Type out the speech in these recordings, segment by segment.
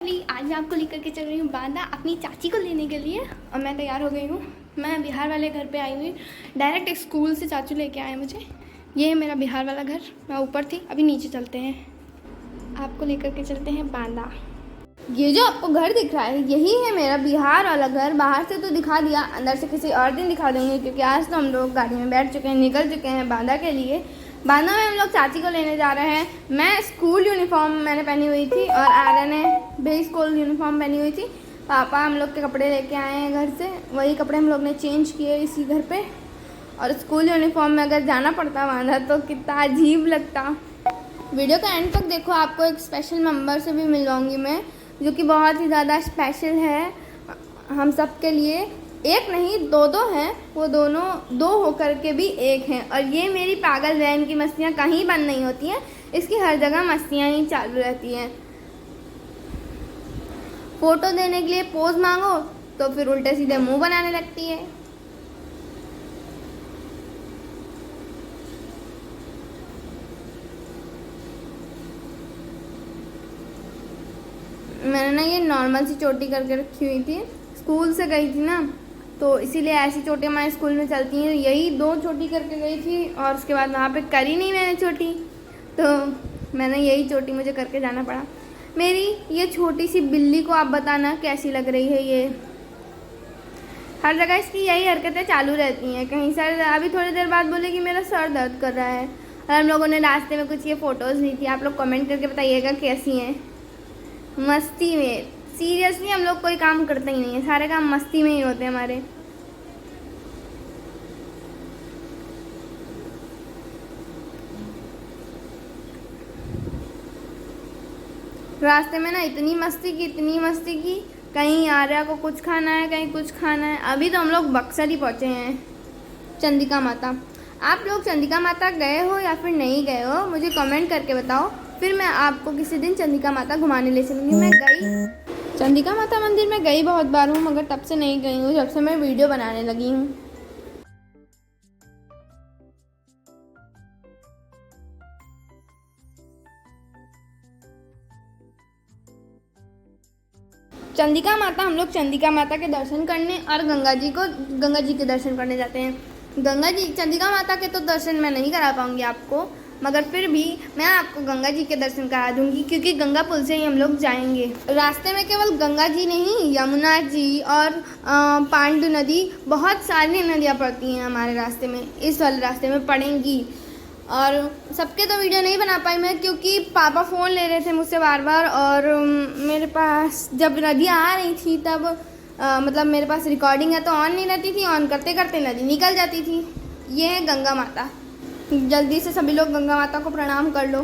आज मैं आपको लेकर के चल रही हूँ बांदा अपनी चाची को लेने के लिए। और मैं तैयार हो गई हूँ। मैं बिहार वाले घर पे आई हुई, डायरेक्ट स्कूल से चाचू लेके आए मुझे। ये है मेरा बिहार वाला घर। मैं ऊपर थी, अभी नीचे चलते हैं, आपको लेकर के चलते हैं बांदा। ये जो आपको घर दिख रहा है यही है मेरा बिहार वाला घर। बाहर से तो दिखा दिया, अंदर से किसी और दिन दिखा देंगे, क्योंकि आज तो हम लोग गाड़ी में बैठ चुके हैं, निकल चुके हैं बांदा के लिए। बांदा में हम लोग चाची को लेने जा रहे हैं। मैं स्कूल यूनिफॉर्म मैंने पहनी हुई थी और आर्या ने भी स्कूल यूनिफॉर्म पहनी हुई थी। पापा हम लोग के कपड़े लेके आए हैं घर से, वही कपड़े हम लोग ने चेंज किए इसी घर पे। और स्कूल यूनिफॉर्म में अगर जाना पड़ता बांदा तो कितना अजीब लगता। वीडियो का एंड तक देखो, आपको एक स्पेशल मेम्बर से भी मिलवाऊंगी मैं, जो कि बहुत ही ज़्यादा स्पेशल है हम सब के लिए। एक नहीं दो हैं, वो दोनों दो होकर के भी एक हैं। और ये मेरी पागल बहन की मस्तियाँ कहीं बंद नहीं होती हैं, इसकी हर जगह मस्तियाँ ही चालू रहती हैं। फ़ोटो देने के लिए पोज मांगो तो फिर उल्टे सीधे मुंह बनाने लगती है। मैंने ना ये नॉर्मल सी चोटी करके रखी हुई थी, स्कूल से गई थी ना, तो इसीलिए ऐसी चोटी हमारे स्कूल में चलती हैं। यही 2 चोटी करके गई थी और उसके बाद वहाँ पे करी नहीं मैंने चोटी, तो मैंने यही चोटी मुझे करके जाना पड़ा। मेरी ये छोटी सी बिल्ली को आप बताना कैसी लग रही है। ये हर जगह इसकी यही हरकतें चालू रहती हैं। कहीं सर अभी थोड़ी देर बाद बोलेगी मेरा सर दर्द कर रहा है। और हम लोगों ने रास्ते में कुछ ये फ़ोटोज़ ली थी, आप लोग कमेंट करके बताइएगा कैसी हैं। मस्ती में, सीरियसली हम लोग कोई काम करते ही नहीं है, सारे काम मस्ती में ही होते हैं हमारे। रास्ते में ना इतनी मस्ती की, कहीं आर्या को कुछ खाना है, कहीं कुछ खाना है। अभी तो हम लोग बक्सर ही पहुँचे हैं, चंडिका माता। आप लोग चंडिका माता गए हो या फिर नहीं गए हो, मुझे कमेंट करके बताओ, फिर मैं आपको किसी दिन चंडिका माता घुमाने ले चलूँगी। मैं गई चंडिका माता मंदिर में गई बहुत बार हूँ, मगर तब से नहीं गई हूँ जब से मैं वीडियो बनाने लगी हूँ। चंडिका माता, हम लोग चंडिका माता के दर्शन करने और गंगा जी के दर्शन करने जाते हैं। चंडिका माता के तो दर्शन मैं नहीं करा पाऊंगी आपको, मगर फिर भी मैं आपको गंगा जी के दर्शन करा दूंगी, क्योंकि गंगा पुल से ही हम लोग जाएंगे। रास्ते में केवल गंगा जी नहीं, यमुना जी और पांडु नदी, बहुत सारी नदियाँ पड़ती हैं हमारे रास्ते में, इस वाले रास्ते में पड़ेंगी। और सबके तो वीडियो नहीं बना पाई मैं, क्योंकि पापा फ़ोन ले रहे थे मुझसे बार बार। और मेरे पास जब नदी आ रही थी तब मतलब मेरे पास रिकॉर्डिंग है तो ऑन नहीं रहती थी, ऑन करते करते नदी निकल जाती थी। ये है गंगा माता। जल्दी से सभी लोग गंगा माता को प्रणाम कर लो।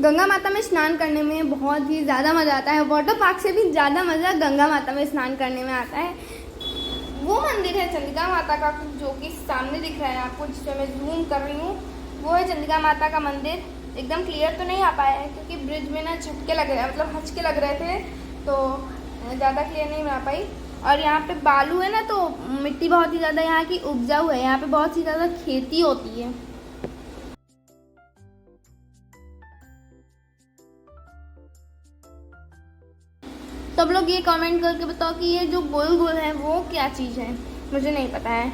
गंगा माता में स्नान करने में बहुत ही ज़्यादा मज़ा आता है। वाटर पार्क से भी ज़्यादा मज़ा गंगा माता में स्नान करने में आता है। वो मंदिर है चंडिका माता का, जो कि सामने दिख रहा है आपको, जिसमें मैं जूम कर रही हूँ। वो है चंडिका माता का मंदिर। एकदम क्लियर तो नहीं आ पाया है, क्योंकि ब्रिज में ना झटके लग रहे, मतलब हचके लग रहे थे, तो ज़्यादा क्लियर नहीं बना पाई। और यहाँ पे बालू है ना, तो मिट्टी बहुत ही ज़्यादा यहाँ की उपजाऊ है, यहाँ पे बहुत ही ज़्यादा खेती होती है। सब लोग ये कमेंट करके बताओ कि ये जो गोल गोल है वो क्या चीज़ है, मुझे नहीं पता है।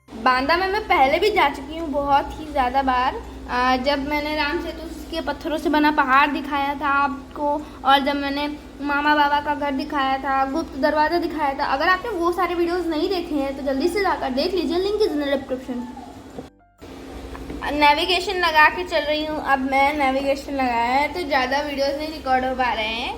बांदा में मैं पहले भी जा चुकी हूँ बहुत ही ज़्यादा बार। जब मैंने राम सेतु के पत्थरों से बना पहाड़ दिखाया था आपको, और जब मैंने मामा बाबा का घर दिखाया था, गुप्त दरवाज़ा दिखाया था। अगर आपने वो सारे वीडियोस नहीं देखे हैं तो जल्दी से जाकर देख लीजिए, link is in description. Navigation लगा के चल रही हूँ। अब मैं नेविगेशन लगाया है तो ज़्यादा वीडियोस नहीं रिकॉर्ड हो पा रहे हैं।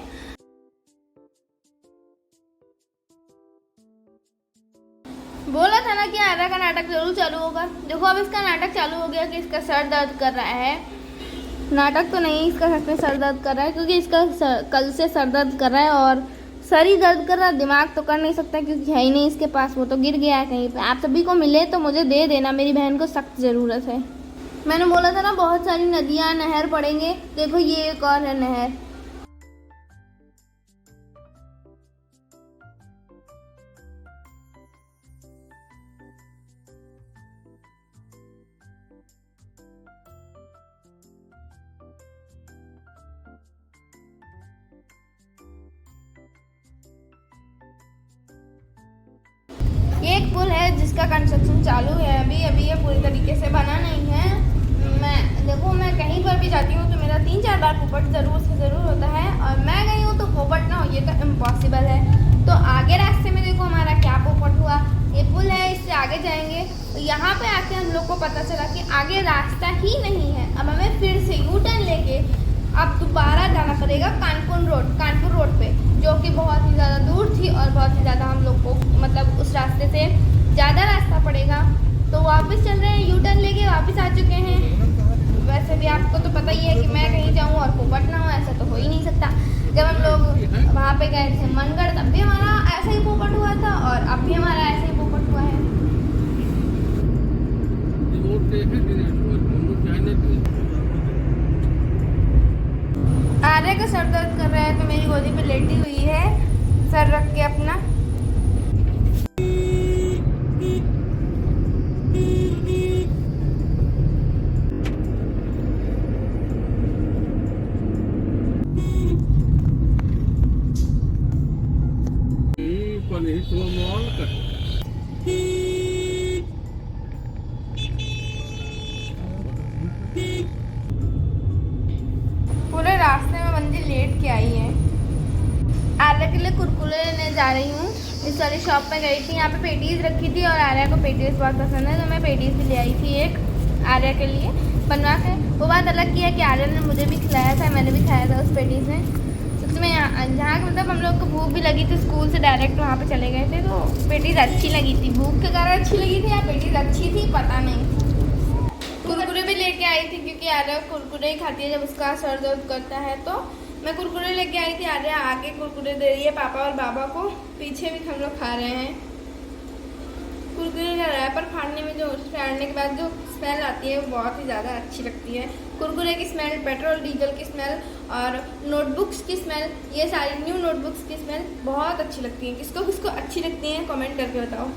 बोला था ना कि आधा का नाटक जरूर चालू होगा। देखो अब इसका नाटक चालू हो गया कि इसका सर दर्द कर रहा है। नाटक तो नहीं, इसका सच में सर दर्द कर रहा है, क्योंकि इसका कल से सर दर्द कर रहा है। और सर ही दर्द कर रहा है, दिमाग तो कर नहीं सकता, क्योंकि है ही नहीं इसके पास, वो तो गिर गया है कहीं पे। आप सभी को मिले तो मुझे दे देना, मेरी बहन को सख्त ज़रूरत है। मैंने बोला था ना बहुत सारी नदियाँ नहर पड़ेंगे, देखो ये एक और है नहर। एक पुल है जिसका कंस्ट्रक्शन चालू है अभी ये पूरी तरीके से बना नहीं है। मैं कहीं पर भी जाती हूँ तो मेरा 3-4 बार पोपट ज़रूर होता है, और मैं गई हूँ तो पोपट ना हो ये तो इम्पॉसिबल है। तो आगे रास्ते में देखो हमारा क्या पोपट हुआ, ये पुल है, इससे आगे जाएंगे तो यहाँ पे आके हम लोग को पता चला कि आगे रास्ता ही नहीं है। अब हमें फिर से यू टर्न लेके अब दोबारा जाना पड़ेगा कानपुर रोड पे, जो कि बहुत ही ज़्यादा दूर थी और बहुत ही ज़्यादा हम लोग को मतलब उस रास्ते से ज़्यादा रास्ता पड़ेगा। तो वापस चल रहे हैं, यू टर्न लेके वापस आ चुके हैं। वैसे भी आपको तो पता ही है कि मैं कहीं जाऊँ और पोपट ना हो, ऐसा तो हो ही नहीं सकता। जब हम लोग वहाँ पे गए थे मनगढ़ तब भी हमारा ऐसा ही पोपट हुआ था और अब भी हमारा ऐसा ही पोपट हुआ है। आर्य का सर दर्द कर रहा है तो मेरी गोदी पे लेटी हुई है सर रख के अपना। पूरे रास्ते में बंदी लेट के आई है। आर्या के लिए कुरकुरे लेने जा रही हूँ। इस वाली शॉप में गई थी, यहाँ पे पेटीज रखी थी और आर्या को पेटीज बहुत पसंद है तो मैं पेटीज भी ले आई थी एक आर्या के लिए बनवा के। वो बात अलग की है कि आर्या ने मुझे भी खिलाया था, मैंने भी खाया था उस पेटीज में। सच में जहाँ मतलब हम लोग को भूख भी लगी थी, स्कूल से डायरेक्ट वहाँ पे चले गए थे तो पेटीज अच्छी लगी थी। भूख के कारण अच्छी लगी थी या पेटीज अच्छी थी पता नहीं। कुरकुरे भी लेके आई थी क्योंकि आर्या कुरकुरे ही खाती है जब उसका सर दर्द करता है, तो मैं कुरकुरे लेके आई थी। आर्या आगे कुरकुरे दे रही है पापा और बाबा को, पीछे भी हम लोग खा रहे हैं। कुरकुरे का रैपर फाड़ने में जो फाड़ने के बाद जो स्मेल आती है वो बहुत ही ज़्यादा अच्छी लगती है। कुरकुरे की स्मेल, पेट्रोल डीजल की स्मेल और नोटबुक्स की स्मेल, ये सारी न्यू नोटबुक्स की स्मेल बहुत अच्छी लगती है। किसको किसको अच्छी लगती है कमेंट करके बताओ।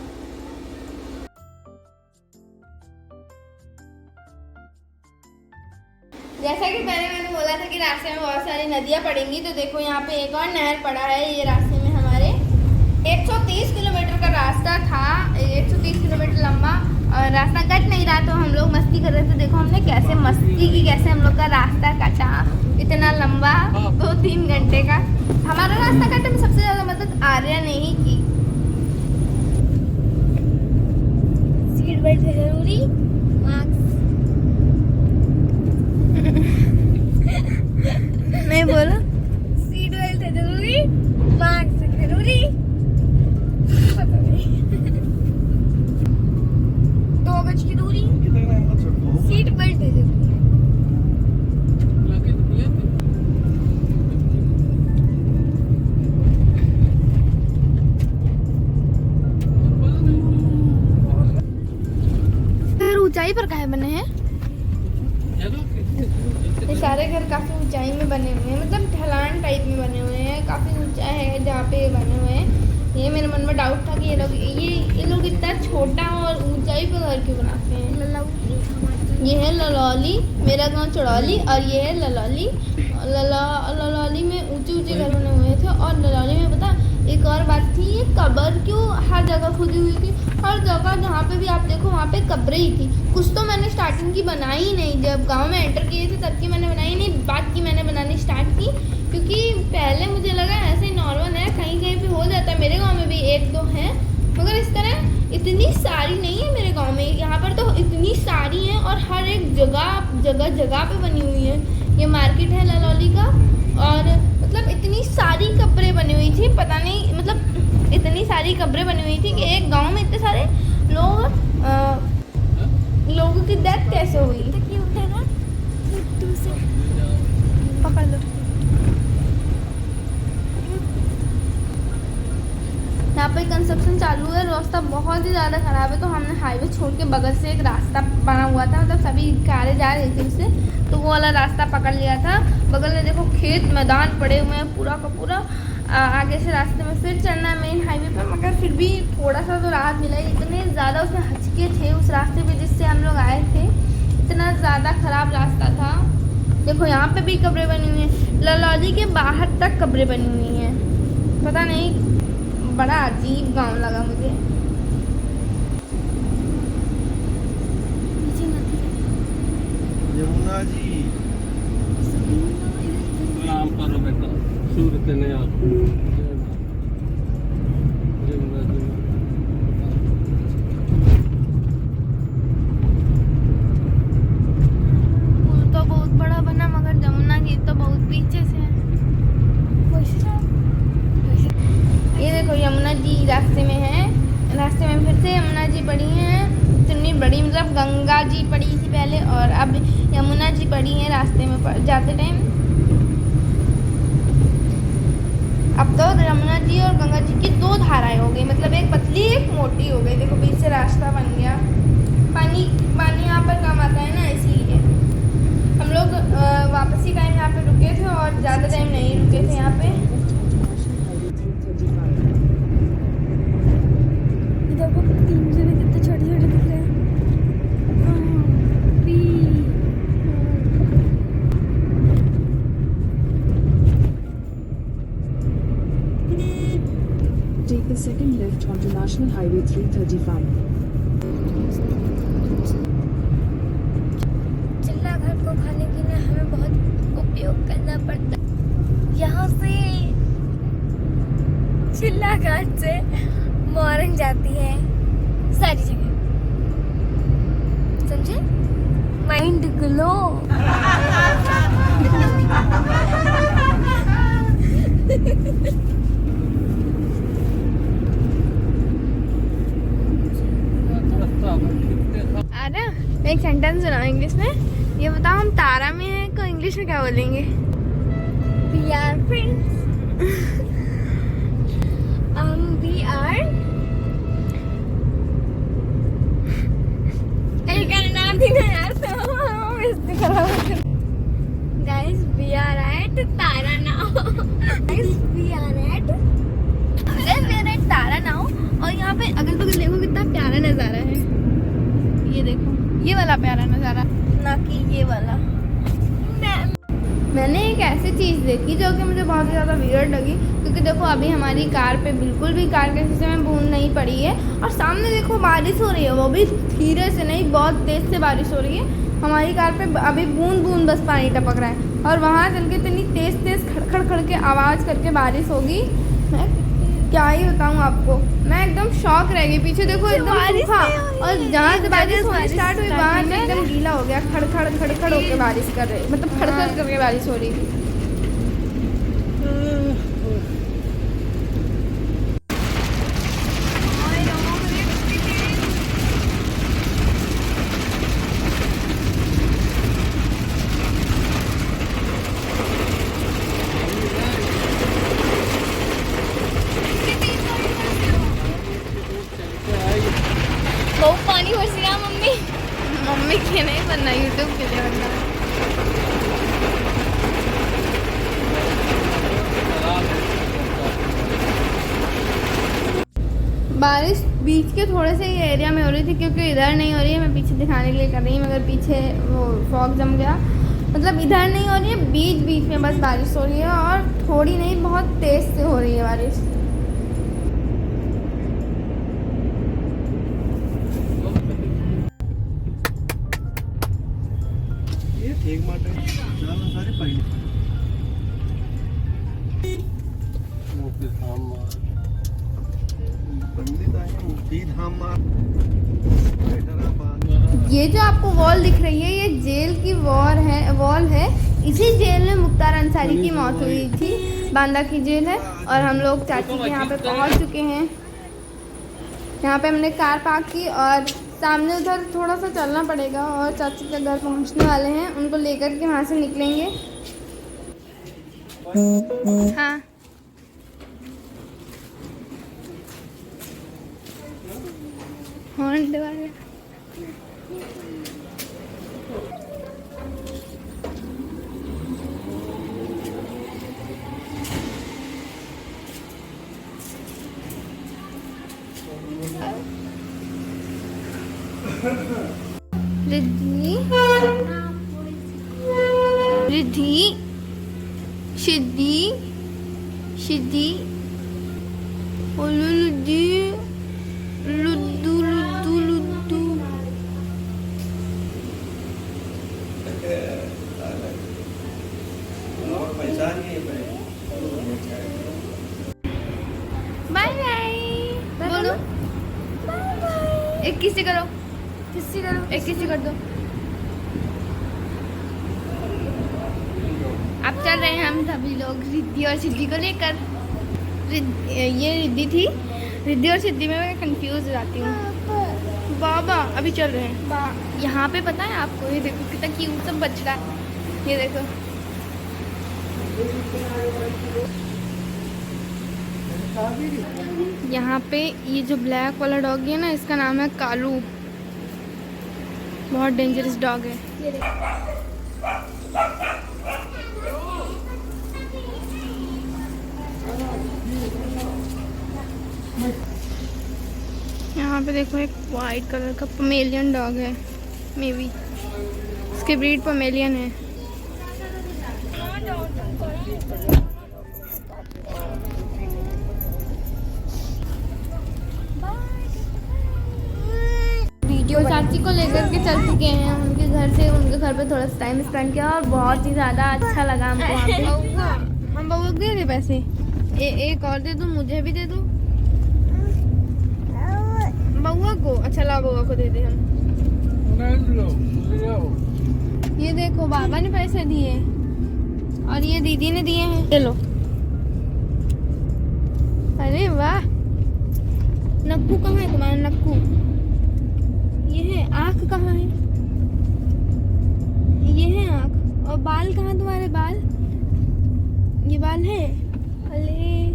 जैसा कि पहले मैंने बोला था कि रास्ते में बहुत सारी नदियाँ पड़ेंगी, तो देखो यहाँ पे एक और नहर पड़ा है। ये रास्ते में हमारे 130 किलोमीटर का रास्ता था, 130 किलोमीटर लंबा और रास्ता कट नहीं रहा, तो हम लोग मस्ती कर रहे थे। देखो हमने कैसे मस्ती की, कैसे हम लोग का रास्ता कटा इतना लंबा 2-3 घंटे का हमारा रास्ता कटा। में सबसे ज़्यादा मदद आर्या ने ही की। सीट बेल्ट है जरूरी, नहीं बोला सीट बेल्ट है जरूरी, मास्क जरूरी, पता नहीं 2 गज की दूरी, सीट बेल्ट है जरूरी। ऊंचाई पर काहे बने हैं ये सारे घर? काफ़ी ऊंचाई में बने हुए हैं, मतलब ढलान टाइप में बने हुए हैं। काफ़ी ऊंचा है जहाँ पे बने हुए हैं। ये मेरे मन में डाउट था कि ये लोग इतना छोटा और ऊंचाई पे घर क्यों बनाते हैं। ये है ललौली, मेरा गांव चड़ौली और ये है ललौली। ललौली में ऊंचे घर बने हुए थे और ललौली में पता एक और बात थी, ये कब्र क्यों हर जगह खुदी हुई थी। हर जगह जहाँ पे भी आप देखो वहाँ पे कब्रें ही थी। कुछ तो मैंने स्टार्टिंग की बनाई ही नहीं, जब गांव में एंटर किए थे तब की मैंने बनाई नहीं, बाद की मैंने बनानी स्टार्ट की क्योंकि पहले मुझे लगा ऐसे ही नॉर्मल है, कहीं कहीं पे हो जाता है। मेरे गाँव में भी 1-2 हैं मगर इस तरह इतनी सारी नहीं है मेरे गाँव में। यहाँ पर तो इतनी सारी हैं और हर एक जगह पे बनी हुई है। ये मार्केट है ललौली का और मतलब इतनी सारी कब्रें बनी हुई थी, पता नहीं मतलब इतनी सारी कब्रें बनी हुई थी कि एक गांव में इतने सारे लोगों की डेथ कैसे हुई। पकड़ लो। यहाँ पे कंस्ट्रक्शन चालू है, रास्ता बहुत ही ज़्यादा ख़राब है, तो हमने हाईवे छोड़ के बगल से एक रास्ता बना हुआ था, मतलब सभी कारें जा रही थी उससे, तो वो वाला रास्ता पकड़ लिया था। बगल में देखो खेत मैदान पड़े हुए हैं पूरा का पूरा। आगे से रास्ते में फिर चलना है मेन हाईवे पर, मगर फिर भी थोड़ा सा तो राहत मिला। इतने ज़्यादा उसमें हचके थे उस रास्ते पे जिससे हम लोग आए थे, इतना ज़्यादा ख़राब रास्ता था। देखो यहाँ पे भी कब्रें बनी हुई हैं, ललौली के बाहर तक कब्रें बनी हुई हैं। पता नहीं, बड़ा अजीब गांव लगा मुझे। यमुना जी नाम करो बेटा सूरत ने आप यमुना जी पुल तो बहुत बड़ा बना मगर जमुना जी तो बहुत पीछे से है। ये देखो यमुना जी रास्ते में है, रास्ते में फिर से यमुना जी पड़ी हैं। इतनी बड़ी मतलब गंगा जी पड़ी थी पहले और अब यमुना जी पड़ी हैं रास्ते में जाते टाइम। अब तो यमुना जी और गंगा जी की दो धाराएं हो गई, मतलब एक पतली एक मोटी हो गई। देखो बीच से रास्ता बन गया। पानी पानी यहाँ पर कम आता है ना, इसलिए हम लोग वापसी टाइम यहाँ पे रुके थे और ज़्यादा टाइम नहीं रुके थे यहाँ पे। देखो 3 जने कितने छोटे छोटे दिख रहे हैं। Take the second left onto National Highway 335. चिल्ला घर को खाने के लिए हमें बहुत उपयोग करना पड़ता है। यहाँ से चिल्ला घाट से मोरंग जाती है सारी जगह, समझे? Mind glow. अरे मैं एक सेंटेंस सुनाऊं इंग्लिश में। ये बताओ हम तारा में हैं तो इंग्लिश में क्या बोलेंगे? We are friends. We are नाम थी ना यार, तो guys we are at Tara now. guys we are at तारा नाव। और यहाँ पे अगल बगल देखो कितना प्यारा नज़ारा है। ये देखो ये वाला प्यारा नज़ारा, ना कि ये वाला। मैंने एक ऐसी चीज़ देखी जो कि मुझे बहुत ही ज़्यादा वियर्ड लगी, क्योंकि देखो अभी हमारी कार पे बिल्कुल भी कार के शीशे में बूंद नहीं पड़ी है और सामने देखो बारिश हो रही है, वो भी धीरे से नहीं बहुत तेज़ से बारिश हो रही है। हमारी कार पे अभी बूंद बूंद बस पानी टपक रहा है और वहाँ चल के इतनी तेज़ तेज़ खड़खड़ खड़ के आवाज़ करके बारिश होगी। मैं क्या ही बताऊँ आपको, मैं एकदम शॉक रह गई। पीछे देखो एकदम सूखा और जहाँ से बारिश होनी स्टार्ट हुई वहाँ से एकदम गीला हो गया। खड़खड़ खड़खड़ होकर बारिश कर रही, मतलब खड़खड़ करके बारिश हो रही थी। बहुत पानी बरस गया मम्मी। मम्मी के नहीं बनना, यूट्यूब के लिए बनना। बारिश बीच के थोड़े से ही एरिया में हो रही थी, क्योंकि इधर नहीं हो रही है। मैं पीछे दिखाने के लिए कर रही हूँ, मगर पीछे वो फॉग जम गया। मतलब इधर नहीं हो रही है, बीच बीच में बस बारिश हो रही है और थोड़ी नहीं बहुत तेज़ से हो रही है बारिश। एक माटे सारे पहले मुक्ति धाम पंडित आए, मुक्ति धाम ये जो आपको वॉल दिख रही है, ये जेल की वॉल है। इसी जेल में मुख्तार अंसारी की मौत हुई थी। बांदा की जेल है और हम लोग चाची के यहाँ पे पहुँच चुके हैं। यहाँ पे हमने कार पार्क की और सामने उधर थोड़ा सा चलना पड़ेगा और चाची के घर पहुँचने वाले हैं। उनको लेकर के वहाँ से निकलेंगे। हाँ हॉर्न दबा दे। रिद्धि रिद्धि सिद्धि सिद्धि लुद्धि लुद्धु लुद्धु लुद्धु। बाय बाय बोलो एक किसी करो एक किसी कर दो। अब चल रहे हैं हम सभी लोग रिद्धि और सिद्धि को लेकर। ये रिद्धि थी, रिद्धि और सिद्धि में मैं कंफ्यूज हो जाती हूँ। बाबा अभी चल रहे हैं यहाँ पे, पता है आपको? ये देखो कितना क्यूट सब बच रहा है, ये देखो। यहाँ पे ये जो ब्लैक वाला डॉग है ना, इसका नाम है कालू। बहुत डेंजरस डॉग है। ये देखो यहाँ पे देखो, एक वाइट कलर का पमेलियन डॉग है, मे बी इसकी ब्रीड पमेलियन है। वीडियो चाची को लेकर के चल चुके हैं उनके घर से। उनके घर पे थोड़ा सा टाइम स्पेंड किया और बहुत ही ज़्यादा अच्छा लगा हमको वहाँ पे। हम बउआ को दे दे पैसे, एक और दे दो, मुझे भी दे दो बउआ को। अच्छा ला बउआ को दे दे हम। ये देखो बाबा ने पैसे दिए और ये दीदी ने दिए हैं, चलो। अरे वाह, नक्कू कहाँ है तुम्हारा? नक्कू ये है। आँख कहाँ है? ये है आँख। और बाल कहाँ तुम्हारे? बाल, ये बाल है। अरे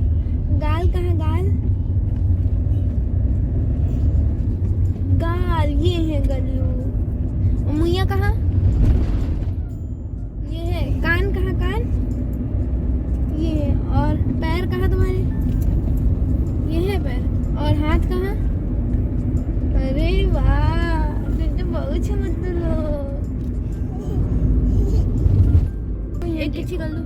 गाल कहाँ? गाल गाल ये है गल्लू। और मुइया कहाँ? ये है। कान कहाँ? कान ये है। और पैर कहाँ तुम्हारे? ये है पैर। और हाथ कहाँ? अरे वाह, तुझे बहुत समझदार हो। एक किसी कर लो,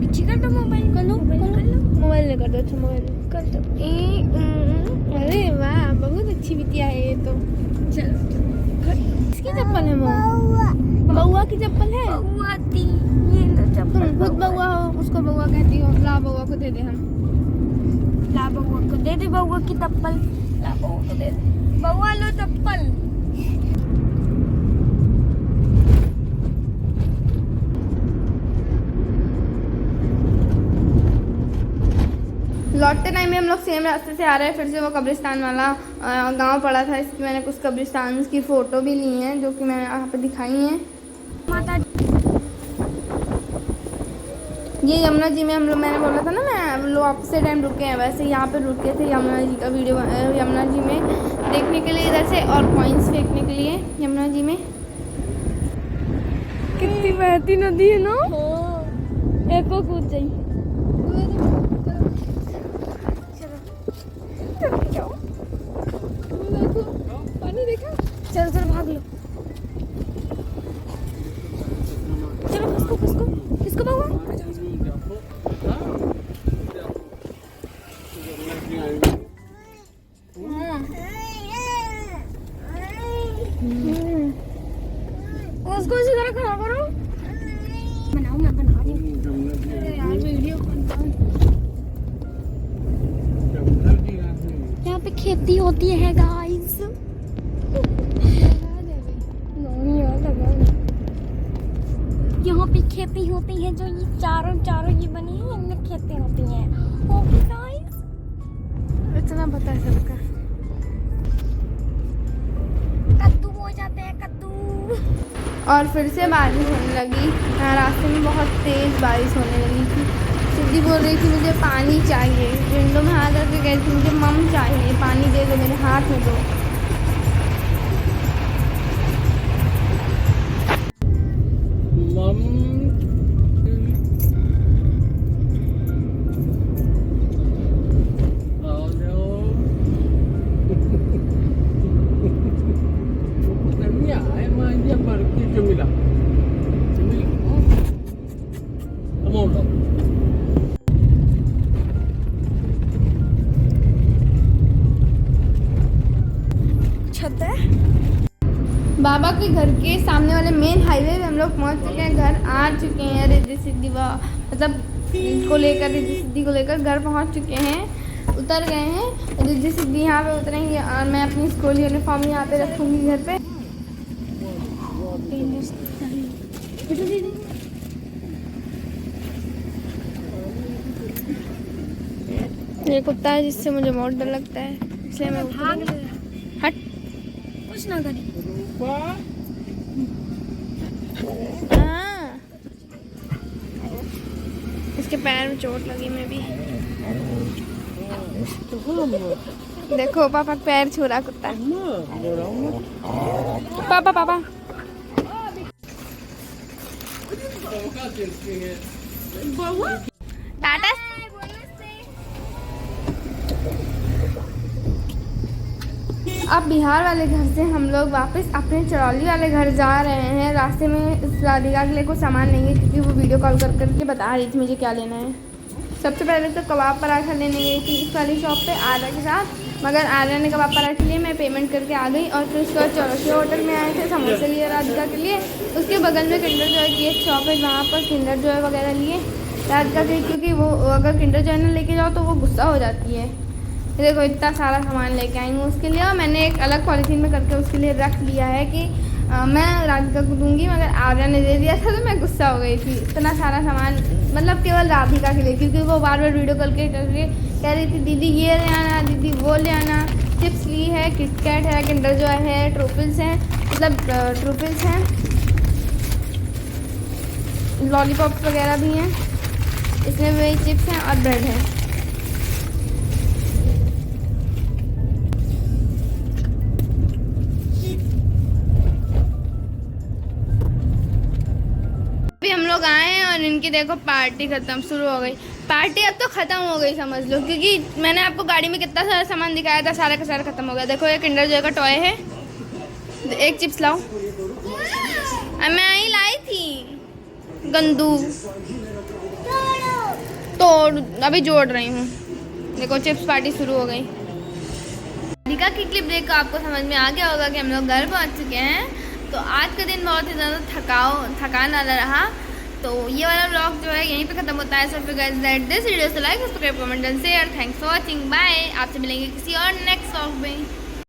किसी कर दो, मोबाइल कर लो, मोबाइल नहीं कर दो। अच्छा मोबाइल कर दो। अरे वाह, बहुत अच्छी बिटिया है ये तो। चलो किसकी चप्पल है? बउआ की चप्पल है। तुम खुद बउआ हो, उसको बउआ कहती हो। ला बउआ को दे दे हम। ला बउआ को दे दे बउआ की चप्पल। ला बउआ को दे दे। बउआ लो चप्पल। लौटते टाइम में हम लोग सेम रास्ते से आ रहे हैं। फिर से वो कब्रिस्तान वाला गांव पड़ा था। इसकी मैंने कुछ कब्रिस्तान की फ़ोटो भी ली हैं, जो कि मैंने यहाँ पे दिखाई हैं। माता ये यमुना जी में हम लोग, मैंने बोला था ना मैं, हम लोग ऑपोजिट टाइम रुके हैं, वैसे यहाँ पे रुके थे यमुना जी का वीडियो यमुना जी में देखने के लिए इधर से, और कॉइन्स फेंकने के लिए यमुना जी में। कितनी बहती नदी है ना। एक को कूद जाइए। पानी देखा? चलो चलो भाग लो। चलो किसको किसको किसको भागो? उसको इसी तरह खड़ा करो। बनाओ, मैं बना रही हूँ यार वीडियो। यहाँ पे खेती होती है गाइस। यहाँ पे खेती होती है, जो ये चारों ये बनी है, इनमें खेती होती है। ओके गाइस, इतना पता है सबका। कद्दू हो जाते हैं, कद्दू। और फिर से बारिश होने लगी। यहाँ रास्ते में बहुत तेज बारिश होने लगी थी। सिद्धि बोल रही थी मुझे पानी चाहिए। विंडो में हाथ करके गई थी, मुझे मम चाहिए, पानी दे दो, मेरे हाथ में दो। छत है। बाबा के घर के सामने वाले मेन हाईवे पे हम लोग पहुंच चुके हैं, घर आ चुके हैं। रिद्धि सिद्धि मतलब को लेकर, रिद्धि सिद्धि को लेकर घर पहुंच चुके हैं, उतर गए हैं। रिद्धि सिद्धि यहाँ पे उतरेंगे और मैं अपनी स्कूल यूनिफॉर्म यहाँ पे रखूँगी घर पे। ये कुत्ता है जिससे मुझे बहुत डर लगता है, इसलिए मैं हट कुछ ना करें। हाँ, इसके पैर में चोट लगी। मैं भी देखो पापा पैर छू रहा कुत्ता। पापा पापा टाटा। अब बिहार वाले घर से हम लोग वापस अपने चरौली वाले घर जा रहे हैं। रास्ते में राधिका के लिए कुछ सामान लेंगे क्योंकि वो वीडियो कॉल कर करके बता रही थी मुझे क्या लेना है। सबसे पहले तो कबाब पराठा लेने गई थी इस वाली शॉप पे आर्या के साथ, मगर आर्या ने कबाब पराठे लिए, मैं पेमेंट करके आ गई। और फिर उसके बाद चौरसिया होटल में आए थे, समोसे लिए राधिका के लिए। उसके बगल में किंडर जॉय की एक शॉप है, वहाँ पर किंडर जॉय वगैरह लिए राधिका के, क्योंकि वो अगर किंडर जॉय ना लेके जाओ तो वो गुस्सा हो जाती है। देखो इतना सारा सामान लेके आई हूँ उसके लिए, और मैंने एक अलग पॉलीथीन में करके उसके लिए रख लिया है कि मैं राधिका को दूंगी, मगर आर्या ने दे दिया था तो मैं गुस्सा हो गई थी। इतना सारा सामान मतलब केवल राधिका के लिए, क्योंकि वो बार बार वीडियो कॉल करके कह रही थी दीदी ये ले आना, दीदी वो ले आना। चिप्स ली है, किटकैट है, किंडर जॉय है, ट्रूफल्स हैं, मतलब ट्रूफल्स हैं, लॉलीपॉप्स वगैरह भी हैं, इसमें वही चिप्स हैं और ब्रेड है। हम लोग आए हैं और इनकी देखो पार्टी खत्म शुरू हो गई। पार्टी अब तो खत्म हो गई समझ लो, क्योंकि मैंने आपको गाड़ी में कितना सारा सामान दिखाया था, सारा का सारा खत्म हो गया। देखो ये किंडर जॉय का टॉय है, एक चिप्स लाओ, मैं ही लाई थी गंदू, तो अभी जोड़ रही हूँ। देखो चिप्स पार्टी शुरू हो गई। राधिका की क्लिप देखो आपको समझ में आ गया होगा कि हम लोग घर पहुँच चुके हैं। तो आज का दिन बहुत ही ज़्यादा थकान वाला रहा। तो ये वाला व्लॉग जो है यहीं पे खत्म होता है। सो फिर guys that this video, so like, subscribe, comment and share. Thanks for watching, bye. आपसे मिलेंगे किसी और नेक्स्ट व्लॉग में।